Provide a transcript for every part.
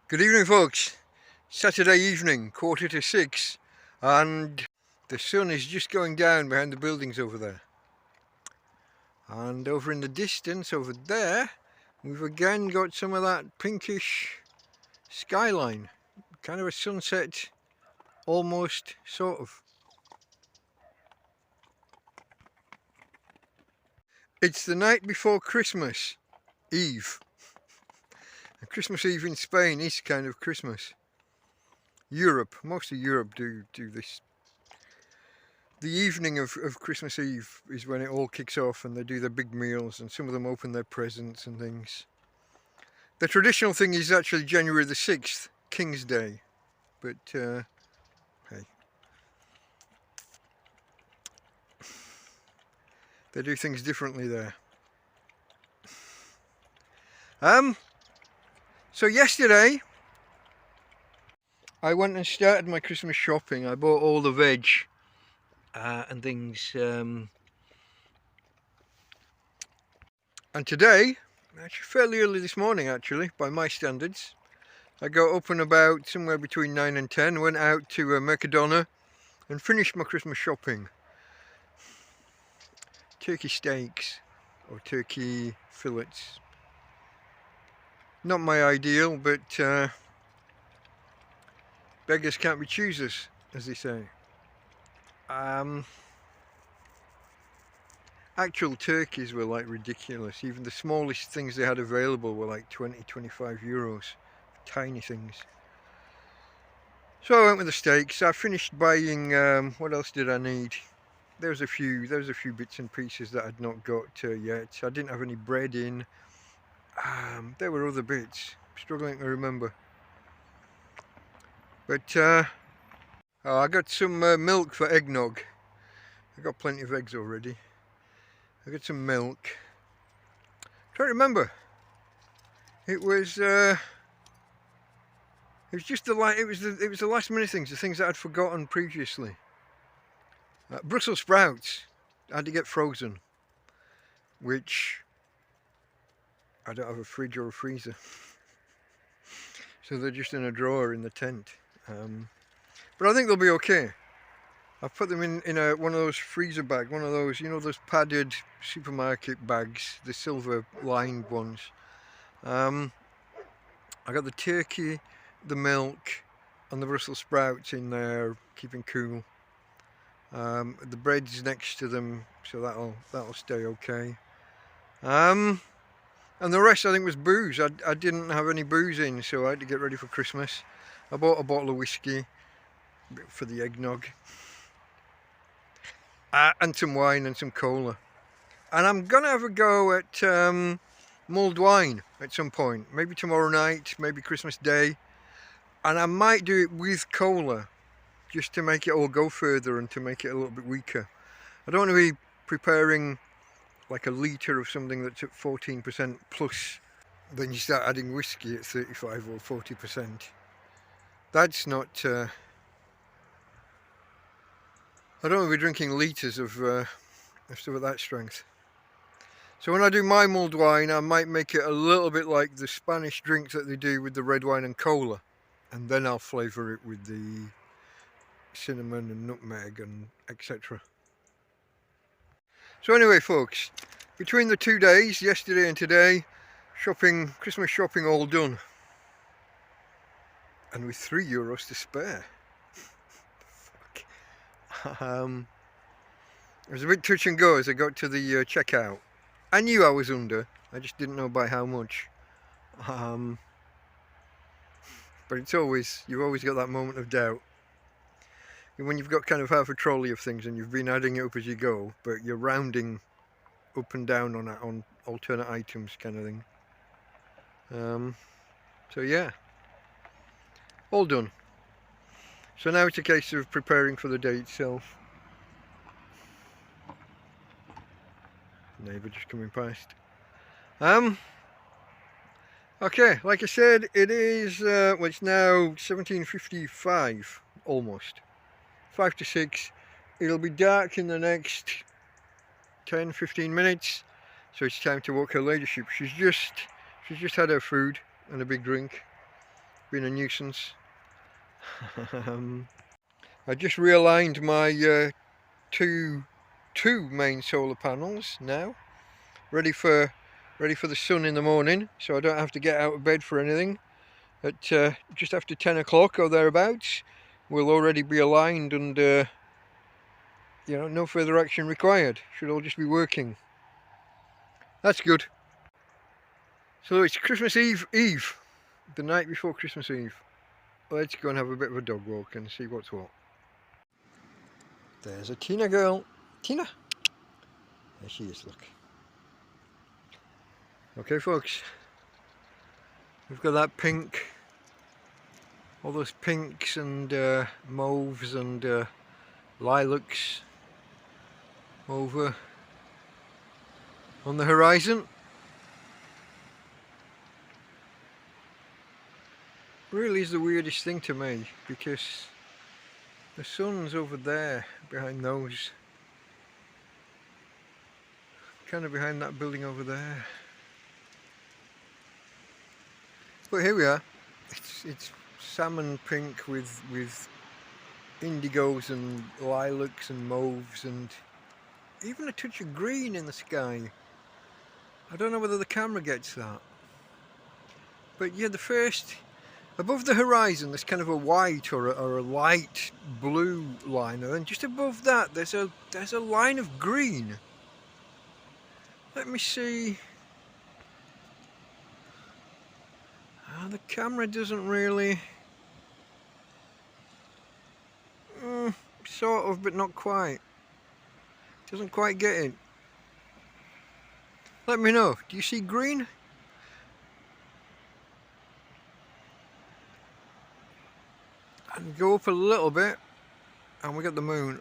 Good evening, folks. Saturday evening, 5:45, and the sun is just going down behind the buildings over there. And over in the distance, over there, we've again got some of that pinkish skyline. Kind of a sunset, almost, sort of. It's the night before Christmas Eve. And Christmas Eve in Spain is kind of Christmas. Most of Europe do this. The evening of Christmas Eve is when it all kicks off and they do their big meals and some of them open their presents and things. The traditional thing is actually January the 6th, King's Day, but hey. They do things differently there. So yesterday I went and started my Christmas shopping. I bought all the veg and things, and today, actually fairly early this morning actually, by my standards, I got up and about somewhere between 9 and 10, went out to Mercadona and finished my Christmas shopping. Turkey steaks or turkey fillets. Not my ideal, but beggars can't be choosers, as they say. Actual turkeys were like ridiculous. Even the smallest things they had available were like 20-25 euros. Tiny things. So I went with the steaks. I finished buying, what else did I need? There was a few bits and pieces that I'd not got yet. I didn't have any bread in. There were other bits. I'm struggling to remember. But I got some milk for eggnog. I got plenty of eggs already. I got some milk. Trying to remember. It was just the last minute things, the things that I'd forgotten previously. Brussels sprouts I had to get frozen, which I don't have a fridge or a freezer, so they're just in a drawer in the tent. But I think they'll be okay. I've put them in one of those freezer bags, one of those, you know, those padded supermarket bags, the silver lined ones. I got the turkey, the milk and the Brussels sprouts in there, keeping cool. The bread's next to them, so that'll stay okay. And the rest I think was booze. I didn't have any booze in, so I had to get ready for Christmas. I bought a bottle of whiskey for the eggnog, and some wine and some cola. And I'm gonna have a go at mulled wine at some point, maybe tomorrow night, maybe Christmas Day, and I might do it with cola, just to make it all go further and to make it a little bit weaker. I don't want to be preparing like a litre of something that's at 14% plus, then you start adding whiskey at 35 or 40%. That's not, I don't want to be drinking litres of stuff at that strength. So when I do my mulled wine, I might make it a little bit like the Spanish drinks that they do with the red wine and cola, and then I'll flavour it with the cinnamon and nutmeg and etc. So anyway, folks, between the 2 days, yesterday and today, Christmas shopping all done, and with €3 to spare. Fuck. It was a bit touch and go as I got to the checkout. I knew I was under, I just didn't know by how much. But you've always got that moment of doubt. When you've got kind of half a trolley of things and you've been adding it up as you go, but you're rounding up and down on alternate items kind of thing. So yeah, all done. So now it's a case of preparing for the day itself. Neighbour just coming past. Okay, like I said, it is well, it's now 17:55 almost. 5 to 6. It'll be dark in the next 10-15 minutes, so it's time to walk her ladyship. She's just had her food and a big drink, been a nuisance. I just realigned my two main solar panels now, ready for the sun in the morning, so I don't have to get out of bed for anything. At just after 10 o'clock or thereabouts, we'll already be aligned and you know, no further action required. Should all just be working. That's good. So it's Christmas Eve, the night before Christmas Eve. Let's go and have a bit of a dog walk and see what's what. There's a Tina girl. Tina! There she is, look. Okay folks, we've got that pink, all those pinks and mauves and lilacs over on the horizon. Really is the weirdest thing to me, because the sun's over there behind those, kind of behind that building over there. But here we are. It's salmon pink with indigos and lilacs and mauves and even a touch of green in the sky. I don't know whether the camera gets that. But yeah, the first, above the horizon there's kind of a white or a light blue line, and then just above that there's a line of green. Let me see. The camera doesn't really, sort of, but not quite. Doesn't quite get it. Let me know. Do you see green? And go up a little bit, and we got the moon.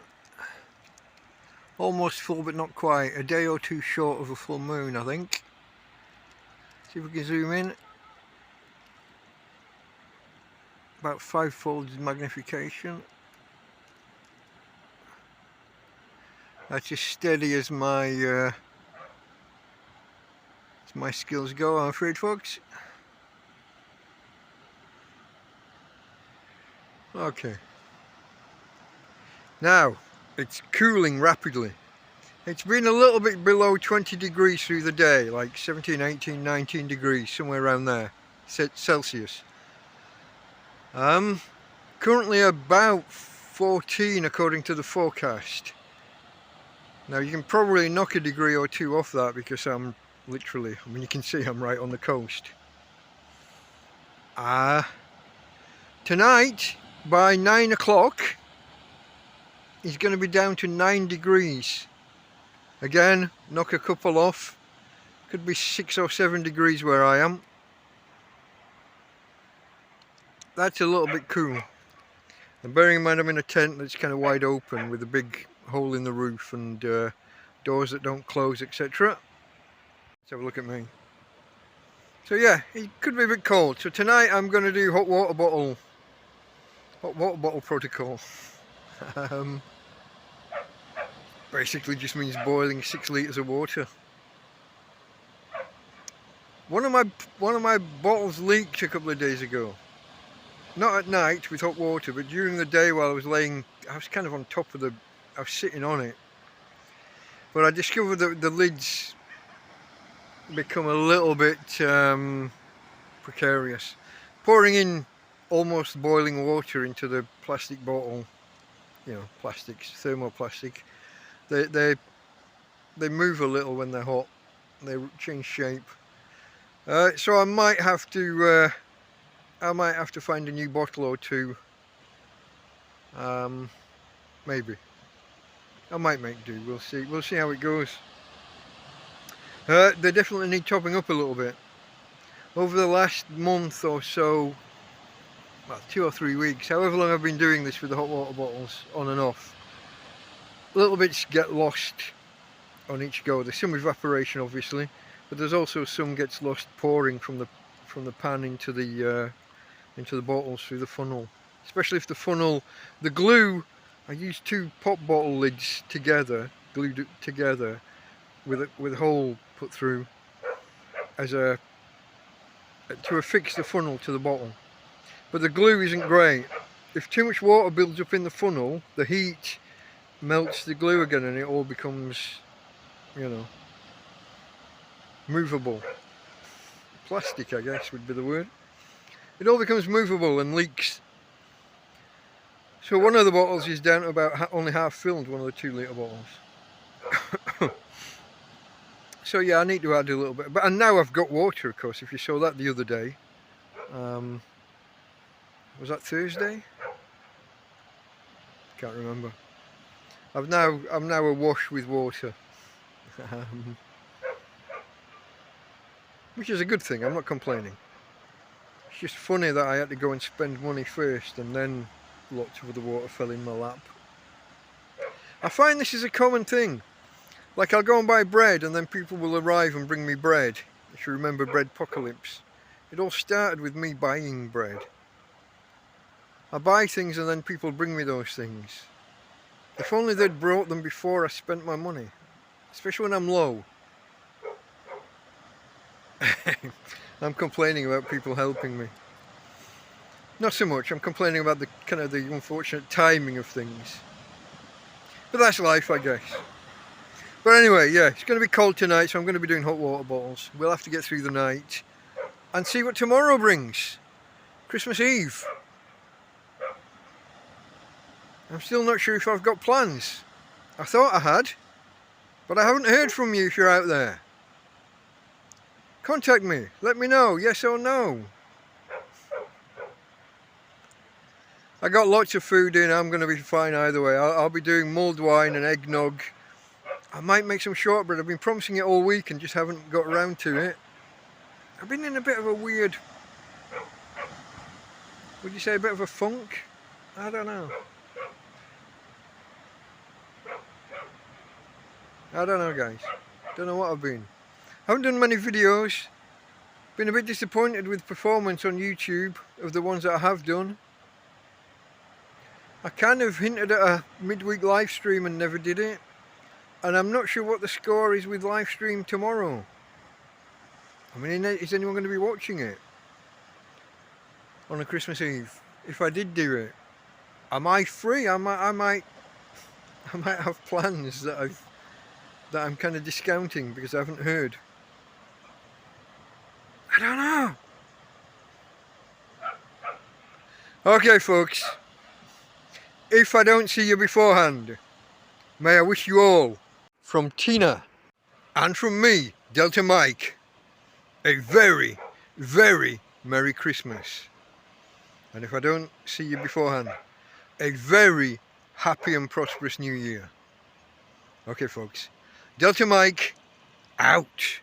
Almost full, but not quite. A day or two short of a full moon, I think. See if we can zoom in. About 5-fold magnification. That's as steady as my skills go, I'm afraid, folks. Okay. Now, it's cooling rapidly. It's been a little bit below 20 degrees through the day, like 17, 18, 19 degrees, somewhere around there, Celsius. Currently about 14 according to the forecast. Now you can probably knock a degree or two off that, because I'm literally, I mean, you can see I'm right on the coast. Tonight by 9 o'clock it's going to be down to 9 degrees. Again, knock a couple off. Could be 6 or 7 degrees where I am. That's a little bit cool. And bearing in mind I'm in a tent that's kind of wide open with a big hole in the roof and doors that don't close, etc. Let's have a look at me. So yeah, it could be a bit cold. So tonight I'm going to do hot water bottle protocol. Basically just means boiling 6 litres of water. One of my bottles leaked a couple of days ago. Not at night with hot water, but during the day while I was kind of on top of I was sitting on it. But I discovered that the lids become a little bit precarious. Pouring in almost boiling water into the plastic bottle, you know, plastics, thermoplastic, they move a little when they're hot. They change shape. So I might have to find a new bottle or two. Maybe. I might make do. We'll see. We'll see how it goes. They definitely need topping up a little bit. Over the last month or so, well, 2 or 3 weeks, however long I've been doing this with the hot water bottles, on and off, little bits get lost on each go. There's some evaporation, obviously, but there's also some gets lost pouring from the pan into the bottles through the funnel. Especially if the glue, I used 2 pop bottle lids together, glued together, with a hole put through to affix the funnel to the bottle. but the glue isn't great. If too much water builds up in the funnel, the heat melts the glue again and it all becomes, you know, movable. Plastic, I guess, would be the word. It all becomes movable and leaks. So one of the bottles is down to about only half filled, one of the 2 litre bottles. So yeah, I need to add a little bit. And now I've got water, of course. If you saw that the other day. Was that Thursday? Can't remember. I'm now awash with water. Which is a good thing, I'm not complaining. It's just funny that I had to go and spend money first and then lots of the water fell in my lap. I find this is a common thing. Like I'll go and buy bread and then people will arrive and bring me bread. If you remember Breadpocalypse. It all started with me buying bread. I buy things and then people bring me those things. If only they'd brought them before I spent my money. Especially when I'm low. I'm complaining about people helping me. Not so much, I'm complaining about the kind of the unfortunate timing of things. But that's life, I guess. But anyway, yeah, it's going to be cold tonight, so I'm going to be doing hot water bottles. We'll have to get through the night and see what tomorrow brings. Christmas Eve. I'm still not sure if I've got plans. I thought I had, but I haven't heard from you if you're out there. Contact me, let me know, yes or no. I got lots of food in, I'm going to be fine either way. I'll be doing mulled wine and eggnog. I might make some shortbread, I've been promising it all week and just haven't got around to it. I've been in a bit of a weird, would you say a bit of a funk? I don't know. I don't know guys, don't know what I've been. I haven't done many videos, been a bit disappointed with performance on YouTube of the ones that I have done. I kind of hinted at a midweek live stream and never did it. And I'm not sure what the score is with live stream tomorrow. I mean, is anyone going to be watching it on a Christmas Eve? If I did do it, am I free? I might have plans that I'm kind of discounting because I haven't heard. I don't know. Okay, folks. If I don't see you beforehand, may I wish you all, from Tina and from me, Delta Mike, a very, very Merry Christmas. And if I don't see you beforehand, a very happy and prosperous New Year. Okay, folks. Delta Mike, out.